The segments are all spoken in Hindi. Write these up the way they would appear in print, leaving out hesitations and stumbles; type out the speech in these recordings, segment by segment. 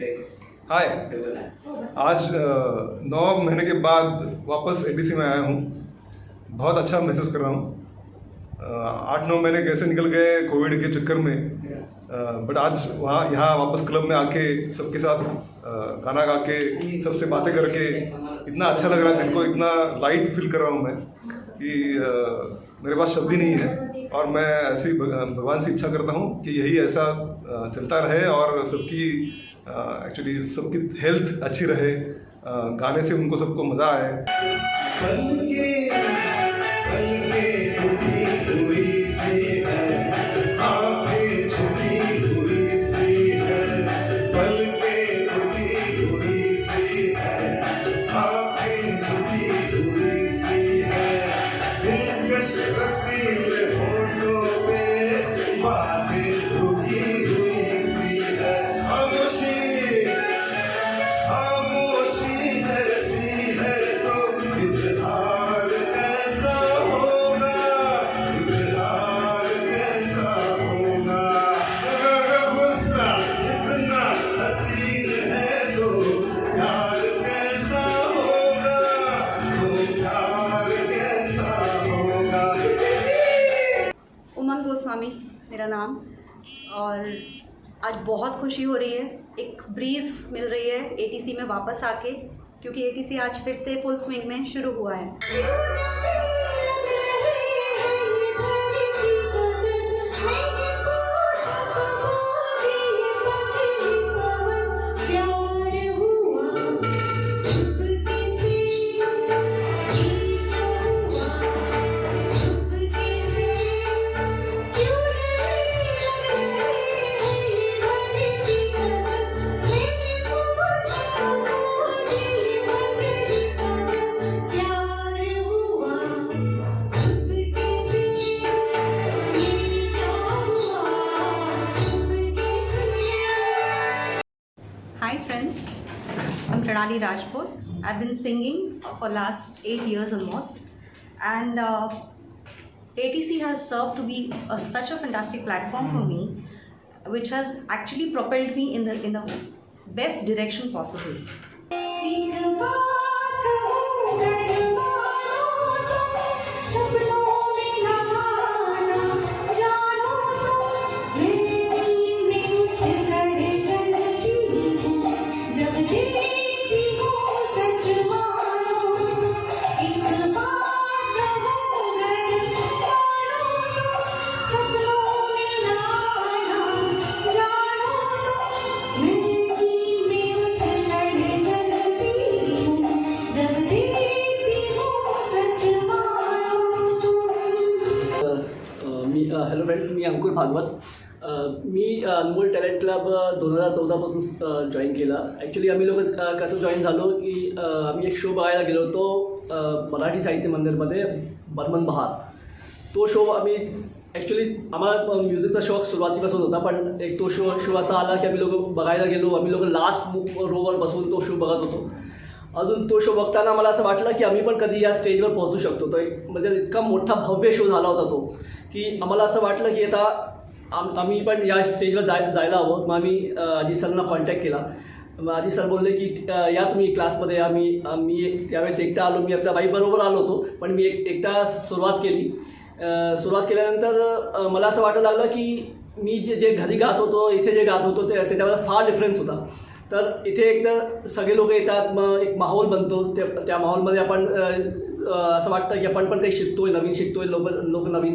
हाय, आज 9 महीने के बाद वापस एटीसी में आया हूँ। बहुत अच्छा महसूस कर रहा हूँ। 8-9 महीने कैसे निकल गए कोविड के चक्कर में, बट आज यहाँ वापस क्लब में आके सबके साथ गाना गा के सबसे बातें करके इतना अच्छा लग रहा है दिल को, इतना लाइट फील कर रहा हूँ मैं कि मेरे पास शब्द ही नहीं है। और मैं ऐसी भगवान से इच्छा करता हूँ कि यही ऐसा चलता रहे और एक्चुअली सबकी हेल्थ अच्छी रहे, गाने से उनको सबको मज़ा आए। उमंग गोस्वामी मेरा नाम, और आज बहुत खुशी हो रही है। एक ब्रीज मिल रही है एटीसी में वापस आके, क्योंकि एटीसी आज फिर से फुल स्विंग में शुरू हुआ है। Hi friends, I'm Pranali Rajput. I've been singing for last 8 years almost, and ATC has served to be such a fantastic platform for me, which has actually propelled me in the best direction possible. Hello friends, मी अंकुर भागवत. मी अनमोल टॅलेंट क्लब 2014पासून जॉईन केला. ॲक्च्युली आम्ही लोक कसं जॉईन झालो की आम्ही एक शो बघायला गेलो होतो मराठी साहित्य मंदिरमध्ये, बर्मन बहार. तो शो आम्ही ॲक्च्युली आम्हाला म्युझिकचा शौक सुरुवातीपासून होता, पण एक तो शो असा आला की आम्ही लोक बघायला गेलो. आम्ही लोक लास्ट रोवर बसून तो शो बघत होतो. अजून तो शो बघताना मला असं वाटलं की आम्ही पण कधी या स्टेजवर पोहोचू शकतो. तो म्हणजे इतका मोठा भव्य शो झाला होता तो, की आम्हाला असं वाटलं की आता आम्ही पण या स्टेजवर जायला हवं. मग आम्ही अजित सरांना कॉन्टॅक्ट केला. मग अजित सर बोलले की या तुम्ही क्लासमध्ये या. मी त्यावेळेस एकटा आलो. मी आपल्या बाईबरोबर आलो होतो, पण मी एकटा सुरुवात केली. सुरुवात केल्यानंतर मला असं वाटायला लागलं की मी जे घरी गात होतो, इथे जे गात होतो त्याच्यामध्ये फार डिफरन्स होता. तर इथे एकदा सगळे लोक येतात, मग एक माहोल बनतो. त्या माहोलमध्ये आपण असं वाटतं की आपण पण काही शिकतोय, नवीन शिकतोय. लोक नवीन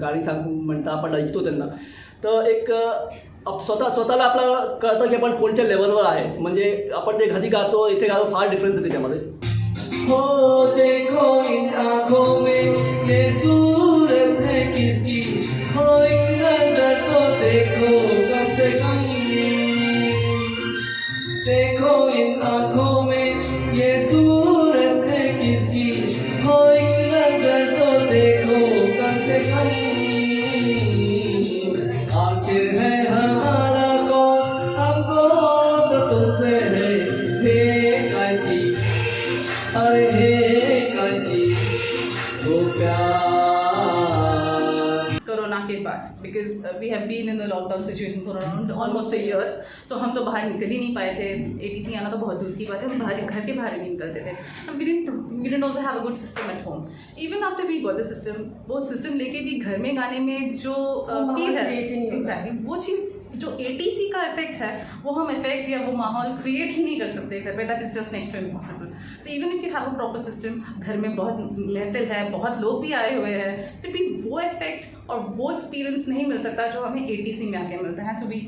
गाणी म्हणतात, आपण ऐकतो त्यांना. तर एक स्वतःला आपल्याला कळतं की आपण कोणत्या लेवलवर आहे. म्हणजे आपण जे घरी गातो, इथे गातो, फार डिफरन्स आहे त्याच्यामध्ये. हो देखो इन आँखों में ये सूरत है किसकी, हो एक नजर तो देखो कम से कम. देखो इन आँखों में ये सूरत है किसकी, हो एक नजर तो देखो कम से कम. आखिर है हमारा कौन, हमको तो तुमसे है. हे कांची, अरे हे कांची, वो प्यार के बाद, because we have been in the lockdown situation for around almost a year, तो हम तो बाहर निकल ही नहीं पाए थे। ATC आना तो बहुत दूर की बात है, हम बाहर घर के बाहर ही नहीं निकलते थे। We didn't also have a good system at home. Even after we got the system, वो सिस्टम लेके भी घर में गाने में जो फील है, एग्जैक्टली वो चीज़ जो ATC का इफेक्ट है, वो हम इफेक्ट या वो माहौल क्रिएट ही नहीं कर सकते घर पे। That is just next to impossible. So even if you have a proper system, घर में बहुत महफिल है, बहुत लोग भी आए हुए हैं, फिर भी वो इफेक्ट और वो एक्सपीरियंस नहीं मिल सकता जो हमें ATC में आके मिलता है। So we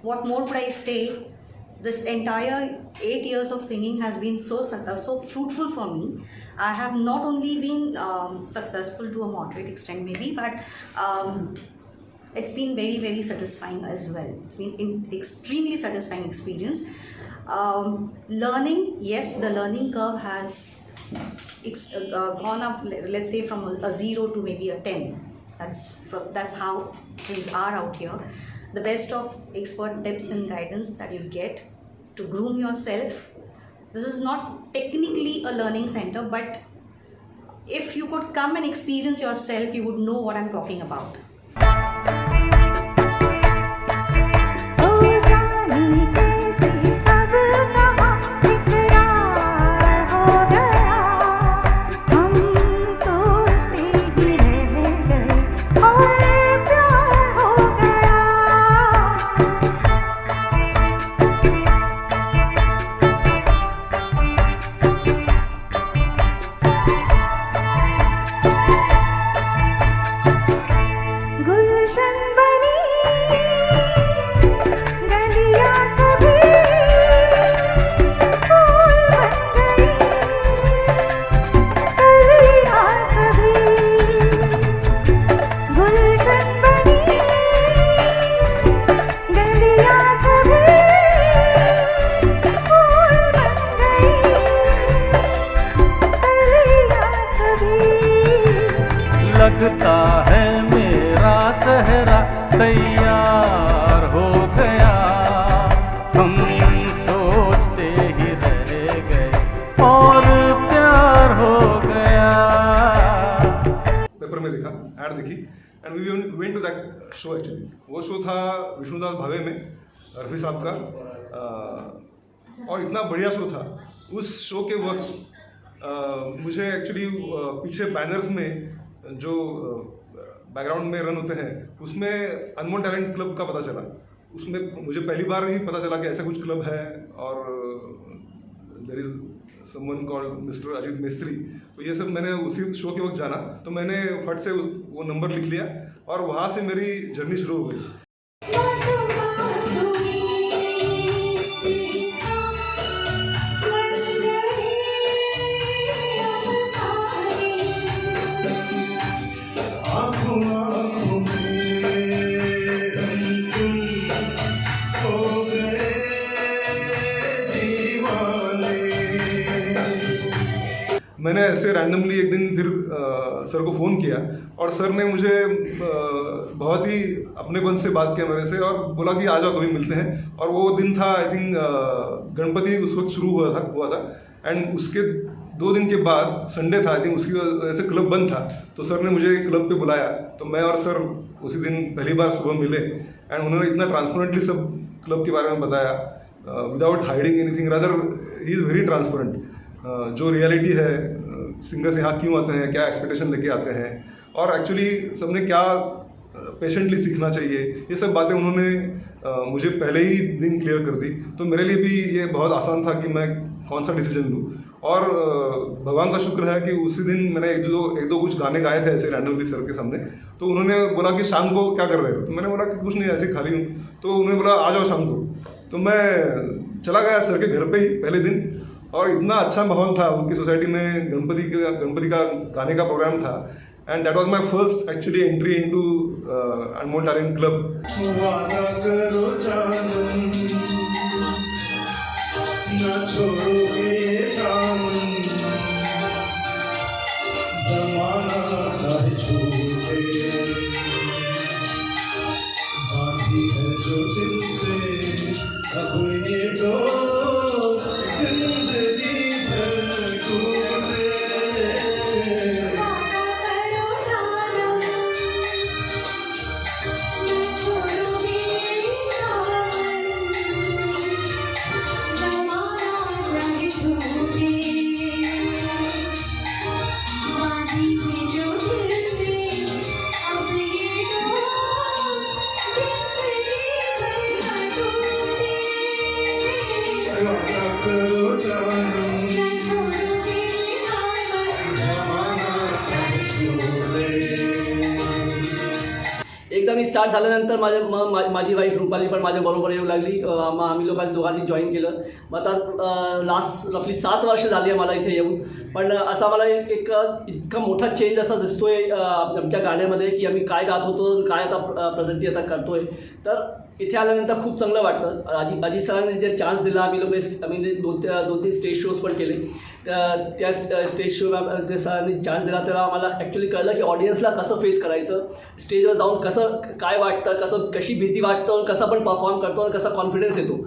what more would I say? This entire 8 years of singing has been so fruitful for me. I have not only been successful to a moderate extent maybe, but it's been very, very satisfying as well. It's been an extremely satisfying experience. Learning, yes, the learning curve has gone up, let's say from a 0 to maybe a 10. That's how things are out here. The best of expert tips and guidance that you get to groom yourself. This is not technically a learning center, but if you could come and experience yourself, you would know what I'm talking about. लगता है मेरा सहरा तैयार हो गया, हम सोचते ही रह गए और प्यार हो गया। पेपर में देखा, ऐड देखी, and we went to that show actually. वो शो था विष्णुदास भावे में, रफी साहब का, और इतना बढ़िया शो था। उस शो के वक्त मुझे एक्चुअली पीछे बैनर्स में जो बैकग्राउंड में रन होते हैं उसमें अनमोल टैलेंट क्लब का पता चला। उसमें मुझे पहली बार ही पता चला कि ऐसा कुछ क्लब है, और there is someone called mister Ajit Mistry. तो ये सब मैंने उसी शो के वक्त जाना, तो मैंने फट से वो नंबर लिख लिया और वहाँ से मेरी जर्नी शुरू हो गई। मैंने ऐसे रैंडमली एक दिन फिर सर को फ़ोन किया और सर ने मुझे बहुत ही अपनेपन से बात किया मेरे से और बोला कि आ जाओ कभी मिलते हैं। और वो दिन था आई थिंक गणपति उस वक्त शुरू हुआ था एंड उसके 2 दिन के बाद संडे था आई थिंक, उसकी वजह से क्लब बंद था। तो सर ने मुझे क्लब पे बुलाया, तो मैं और सर उसी दिन पहली बार सुबह मिले एंड उन्होंने इतना ट्रांसपेरेंटली सब क्लब के बारे में बताया without hiding anything, rather he is very transparent. जो रियलिटी है सिंगर्स यहाँ क्यों आते हैं, क्या एक्सपेक्टेशन लेके आते हैं और एक्चुअली सबने क्या पेशेंटली सीखना चाहिए, ये सब बातें उन्होंने मुझे पहले ही दिन क्लियर कर दी। तो मेरे लिए भी ये बहुत आसान था कि मैं कौन सा डिसीजन लूँ। और भगवान का शुक्र है कि उसी दिन मैंने एक दो कुछ गाने गाए थे ऐसे रैंडमली सर के सामने। तो उन्होंने बोला कि शाम को क्या कर रहे हो, तो मैंने बोला कि कुछ नहीं ऐसे खाली हूँ। तो उन्होंने बोला आ जाओ शाम को। तो मैं चला गया सर के घर पे ही पहले दिन और इतना अच्छा माहौल था उनकी सोसाइटी में, गणपति का गाने का प्रोग्राम था and that was my first actually entry into Anmol talent club. वादा करो जानम ना छोड़ोगे ये दामन, ज़माना चाहे छूटे बांधी है जो दिल से अब ये डोर जिंदगी भर टूटे। वादा करो जानम ना छोड़ोगे दामन, ज़माना चाहे छूटे बांधी है जो दिल से अब ये डोर जिंदगी भर टूटे। वादा करो जानम ना छोड़ोगे दामन, ज़माना चाहे छूटे। एकदा मी स्टार्ट झाल्यानंतर माझी वाईफ रुपाली पण माझ्याबरोबर येऊ लागली। मग आम्ही लोकांनी दोघांनी जॉईन केलं। मग आता लास्ट रफली 7 वर्ष झाली आहे मला इथे येऊन, पण असा मला एक इतका मोठा चेंज असा दिसतोय आमच्या गाण्यामध्ये की आम्ही काय गात होतो काय आता प्रेझेंटली आता करतोय। तर इथे आल्यानंतर खूप चांगलं वाटतं। अजित सरांनी जे चान्स दिला, आम्ही 2-3 स्टेज शोज पण केले। त्या स्टेज शो सरांनी चान्स दिला तेव्हा आम्हाला ॲक्च्युली कळलं की ऑडियन्सला कसं फेस करायचं, स्टेजवर जाऊन कसं काय वाटतं, कशी भीती वाटतं, कसं आपण परफॉर्म करतो आणि कसा कॉन्फिडन्स येतो।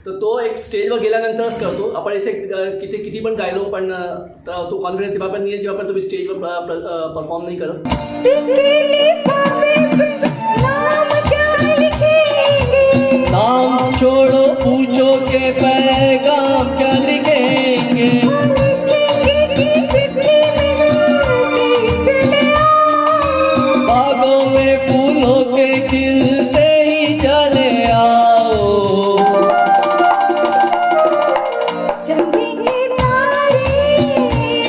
तर तो एक स्टेजवर गेल्यानंतरच करतो आपण। इथे किती पण गायलो पण तो कॉन्फिडन्स जेव्हा पण तुम्ही स्टेजवर परफॉर्म नाही करत। नाम छोड़ो पूछो के पैगाम क्या लिखेंगे, बागों में फूलों के खिलते ही चले आओ। चमकेंगे तारे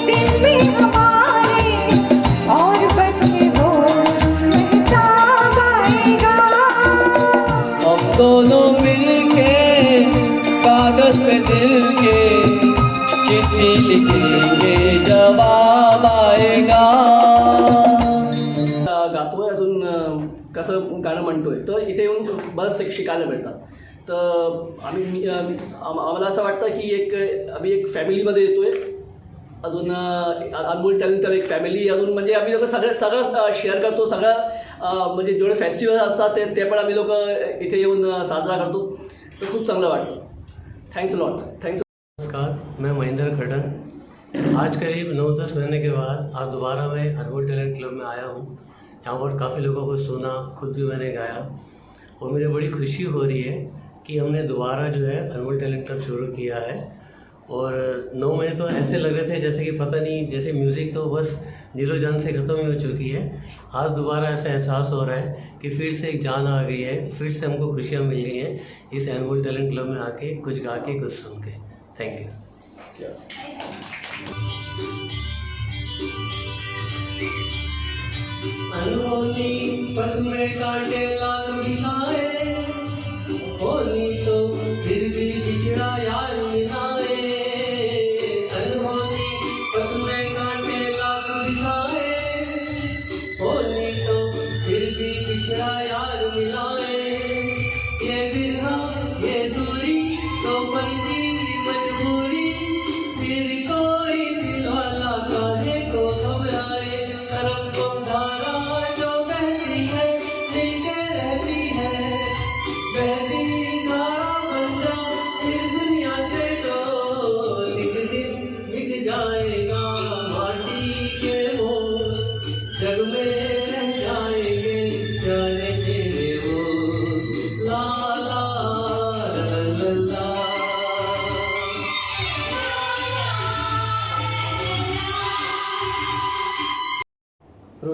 दिल में हमारे और बच्चे हो हिसाब आएगा। हम दोनों मिलके कागज पे दिल के चिट्ठी लिखेंगे जवाब आएगा। गातोय अजून कसं गाणं म्हणतोय तर इथे येऊन बरंच शिकायला मिळतं। तर आम्हाला असं वाटतं की आम्ही एक फॅमिलीमध्ये येतोय। अजून अनमोल टॅलेंट तर एक फॅमिली, अजून म्हणजे आम्ही लोक सगळं शेअर करतो। सगळं म्हणजे जेवढे फेस्टिवल असतात ते पण आम्ही लोक इथे येऊन साजरा करतो। तर खूप चांगलं वाटतं। Thanks lot. थँक्स। नमस्कार, मैं महेंद्र खड्डन। आज करीब 9-10 महीने के बाद आज दोबारा मैं अनमोल टैलेंट क्लब में आया हूँ। यहाँ पर काफ़ी लोगों को सुना, खुद भी मैंने गाया और मुझे बड़ी खुशी हो रही है कि हमने दोबारा जो है अनमोल टैलेंट क्लब शुरू किया है। और 9 महीने तो ऐसे लग रहे थे जैसे कि पता नहीं, जैसे म्यूज़िक तो बस दिलो जान से ख़त्म ही हो चुकी है। आज दोबारा ऐसा एहसास हो रहा है कि फिर से एक जान आ गई है, फिर से हमको खुशियाँ मिल गई हैं इस अनमोल टैलेंट क्लब में आके कुछ गा के कुछ सुन के। Thank you. अनहोनी पथ में कांटे लाल बिछाए, होनी तो फिर भी बिछड़ा यार मिलाए। अनहोनी पथ में कांटे लाल बिछाए, होनी तो फिर भी बिछड़ा यार मिलाए। ये बिरहा ये दूरी तो बनती मजबूरी, फिर कोई दिल वाला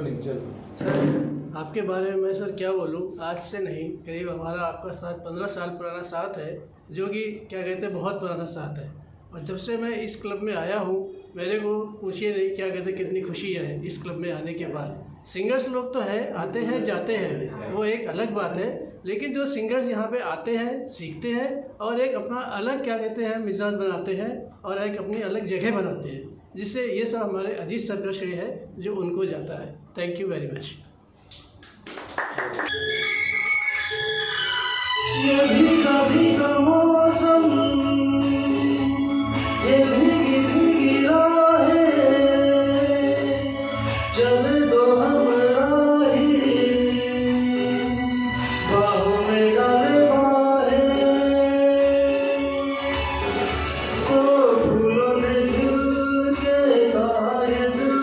रोलिंग चलो। सर आपके बारे में मैं सर क्या बोलूँ, आज से नहीं करीब हमारा आपका साथ 15 साल पुराना साथ है, जो कि क्या कहते हैं बहुत पुराना साथ है। और जब से मैं इस क्लब में आया हूँ, मेरे को पूछिए नहीं क्या कहते कितनी खुशी है इस क्लब में आने के बाद। सिंगर्स लोग तो है, आते हैं जाते हैं, वो एक अलग बात है, लेकिन जो सिंगर्स यहाँ पे आते हैं, सीखते हैं और एक अपना अलग क्या कहते हैं मिजाज बनाते हैं और एक अपनी अलग जगह बनाते हैं, जिससे ये सब हमारे अजीत सर का श्रेय है जो उनको जाता है। Thank you very much. ये भीगा भीगा मौसम, ये भीगी भीगी राहें, चल दो हम राहें, बाहों में डाले बाहें, तो फूलों ने खिल के कहा ये दिल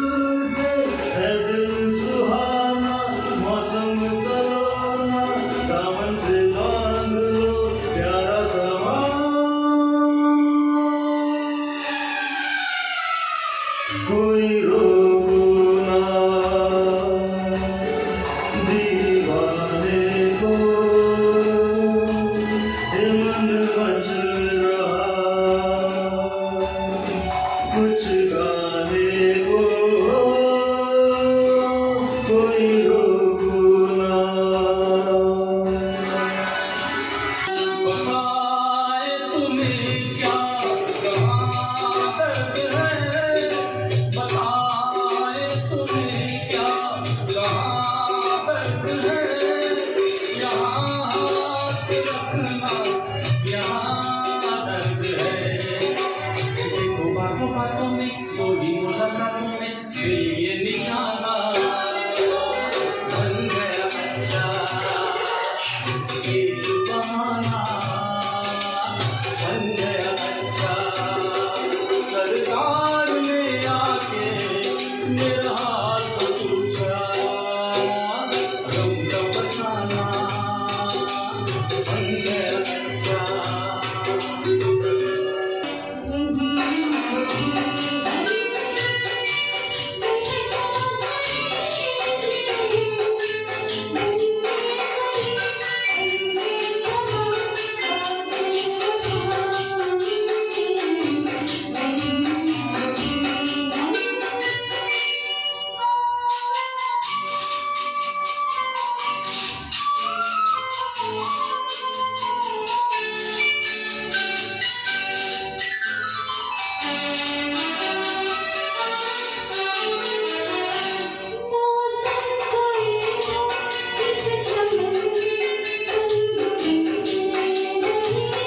से है दिल सुहाना, मौसम सलोना, दामन से बांध लो प्यारा सामान, कोई रोको ना दीवाने को, ये मन मचल रहा कुछ गाने को, कोई रोको ना। बताए तुम्हें क्या कहाँ दर्द है, बताए तुम्हें क्या कहाँ दर्द है, यहाँ हाथ रखना यहाँ दर्द है। देखो बातों बातों में थोड़ी मुलाकातों में दिल ये निशाना बन गया अच्छा, ये जो बहाना बन गया अच्छा। सरकार ने आके मेरा हाल तो पूछा, गम का फसाना बन गया अच्छा। मौसम कोई हो किस चमन में तंदुरी से रहेंगे हम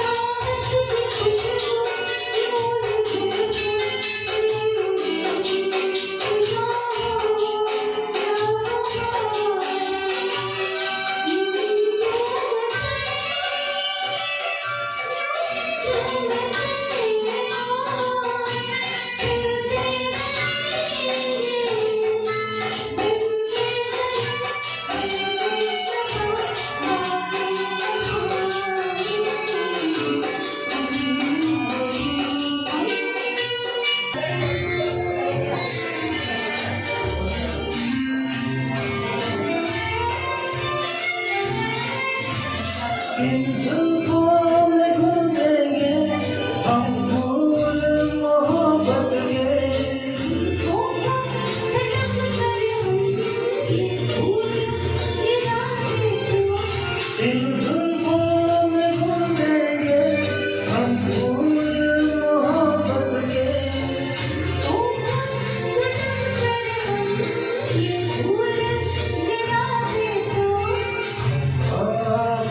राहत की खुशबू नूर से सिरुंगे इन जुल्फों में घूमेंगे हम फूल मोहब्बत के, इन जुल्फों में घूमेंगे हम फूल मोहब्बत के,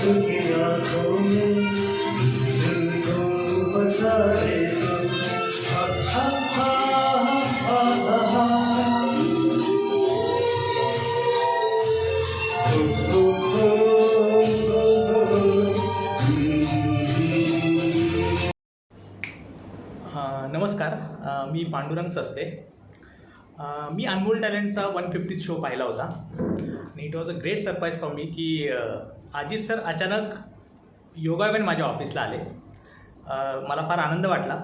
आपकी आंखों में दिल को बसा दे दो, हा हा हा हा हा, हो हो नमस्कार, मी पांडुरंग सस्ते. मी अनमोल टॅलेंटचा 150 शो पाहिला होता आणि it was a great surprise for me की अजित सर अचानक योगावेन माझ्या ऑफिसला आले. मला फार आनंद वाटला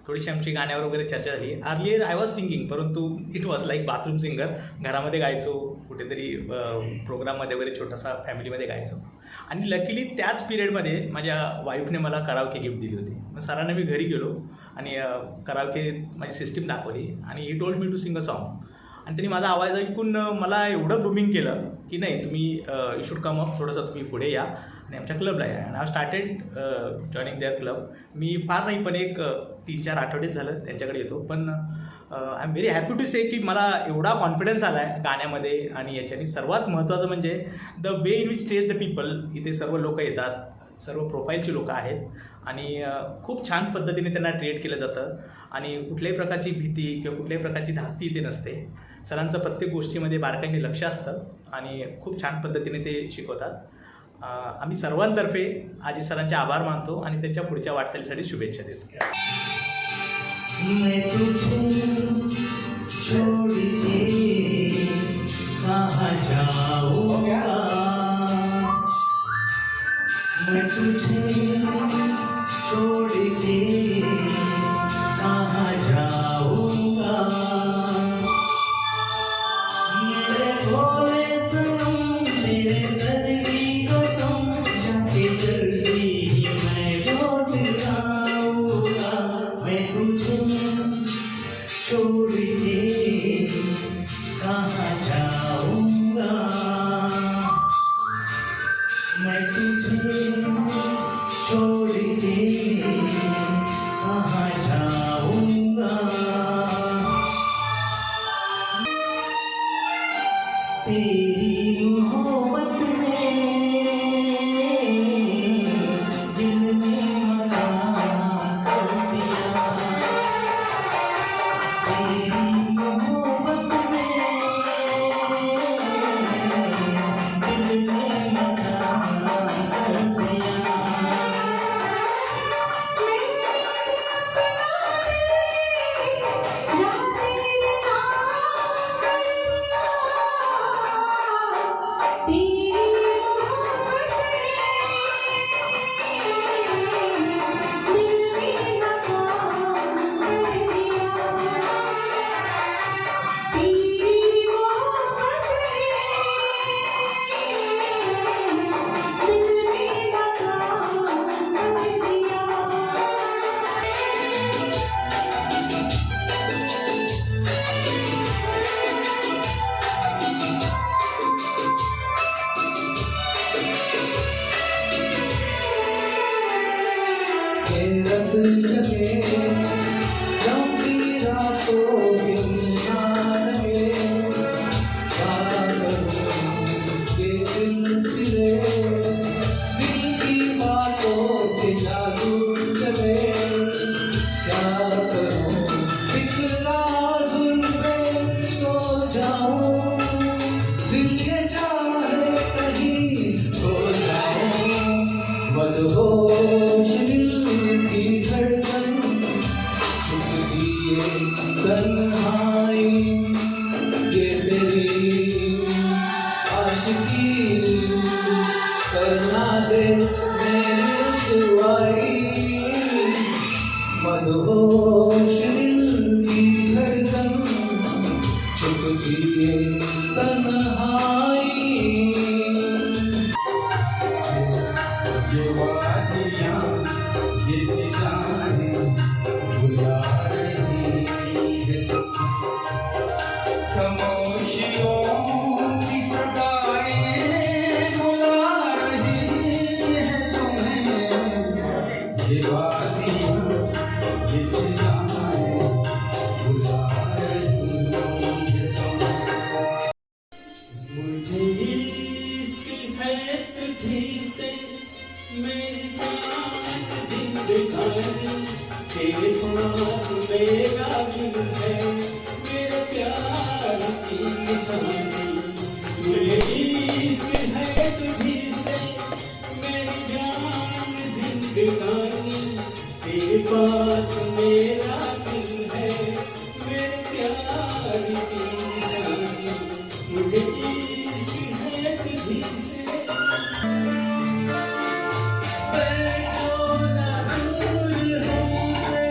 थोडीशी आमची गाण्यावर वगैरे चर्चा झाली. अर्लियर आय वॉज सिंगिंग, परंतु it was like bathroom singer. घरामध्ये गायचो, कुठेतरी प्रोग्राममध्ये वगैरे छोटासा फॅमिलीमध्ये गायचो. आणि लकीली त्याच पिरियडमध्ये माझ्या वाईफने मला करावके गिफ्ट दिली होती. मग सरांना मी घरी गेलो आणि करावके माझी सिस्टीम दाखवली आणि he told me to sing a song. आणि त्यांनी माझा आवाज ऐकून मला एवढं ग्रूमिंग केलं की नाही, तुम्ही यू शुड कम अप, थोडंसं तुम्ही पुढे या आणि आमच्या क्लबला या. And I started joining their club. मी फार नाही पण एक 3-4 आठवडेच झालं त्यांच्याकडे येतो. पण I am very happy to say की मला एवढा कॉन्फिडन्स आला आहे गाण्यामध्ये. आणि याच्याने सर्वात महत्त्वाचं म्हणजे the way in which stage the people. इथे सर्व लोक येतात, सर्व प्रोफाईलची लोकं आहेत आणि खूप छान पद्धतीने त्यांना ट्रीट केलं जातं. आणि कुठल्याही प्रकारची भीती किंवा कुठल्याही प्रकारची धास्ती इथे नसते. सरांचं प्रत्येक गोष्टीमध्ये बारकाईने लक्ष असतं आणि खूप छान पद्धतीने ते शिकवतात. आम्ही सर्वांतर्फे आजी सरांचे आभार मानतो आणि त्यांच्या पुढच्या वाटचालीसाठी शुभेच्छा देतो. मैं तुझे छोड़ के कहाँ जाऊँगा, मैं तुझे छोड़ के कहाँ जाऊँगा, मेरे भोले सनम, मेरे सर की कसम, जाके जल्दी मैं लौट आऊँगा, मैं तुझे छोड़ के कहाँ जाऊँगा, मैं तुझे छोड़ के कहाँ जाऊँगा. तेरी मोहब्बत ने दिल में मकान कर दिया, तेरी मोहब्बत ने दिल में मकान कर दिया. मेरा दिल जगे जाऊंगी रातों के नारे, क्या करूं ये सिलसिले, दिल की बातों के जादू चले, क्या करूं फिक्रा जुल्फे सो जाऊं, दिल ये चाहे कहीं खो जाऊं, मदहोश दिल की धड़कन, चुप सी ये तन्हाई, ये तेरी आशिकी करना दे मेरी रुसवाई, मदहोश दिल की धड़कन, चुप सी ये तन्हाई. ये वादियाँ ये फिजाएं बुला रही है, खामोशियों की सदाएं बुला रही है तुम्हें. ये वादियाँ ये फिजाएं बुला रही है तुम्हें. मुझे इश्क है तुझसे मेरी जान जिंदगानी, तेरे पास मेरा दिल है, मेरे प्यार की निशानी. मुझे इश्क है तुझसे मेरी जान जिंदगानी, तेरे पास मेरा दिल है, मेरे प्यार की निशानी. मुझे इश्क है तुझसे. बैठो ना दूर हमसे,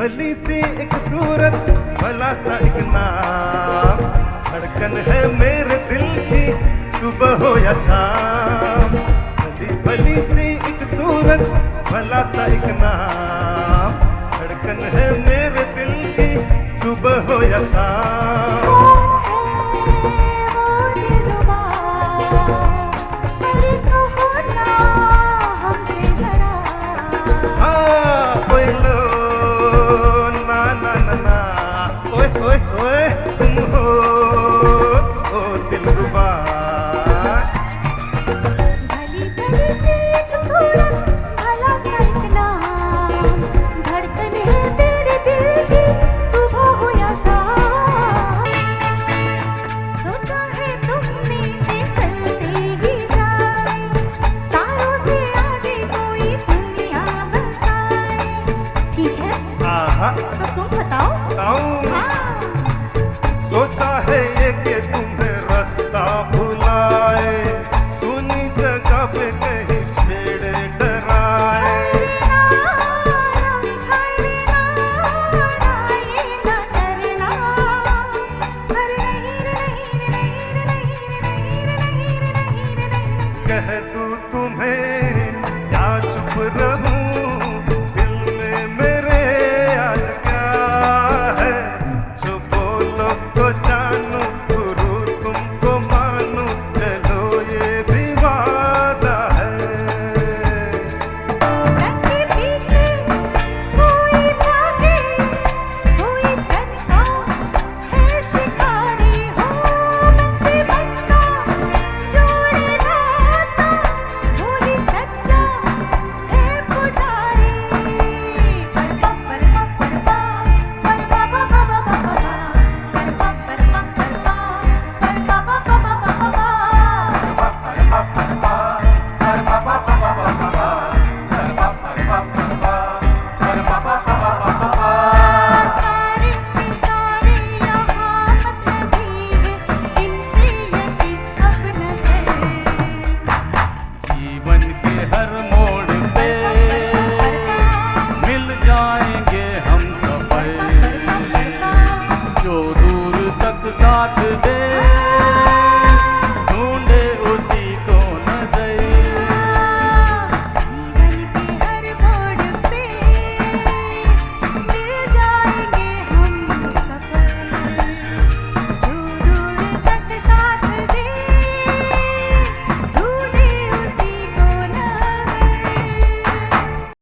भली सी एक सूरत भला सा एक नाम, धड़कन है मेरे दिल की सुबह हो या शाम। भली भली सी एक सूरत भला सा एक नाम, धड़कन है मेरे दिल की सुबह हो या शाम। हाँ बोलो ना ना ना ना, ओए ओए ओए तुम हो ओ दिलरुबा। भली भली सी एक सूरत भला सा एक नाम, धड़कन है मेरे दिल की सुबह हो या शाम। सोचा है तुमने ये चलते ही जाए, तारों से आगे कोई दुनिया बसाए। ठीक है आहा तो तुम बताओ। हाँ। सोचा है ये कि तुम्हें रास्ता भुलाए, सुनी जगह पे कहीं छेड़े डराए। कह दूं तुम्हें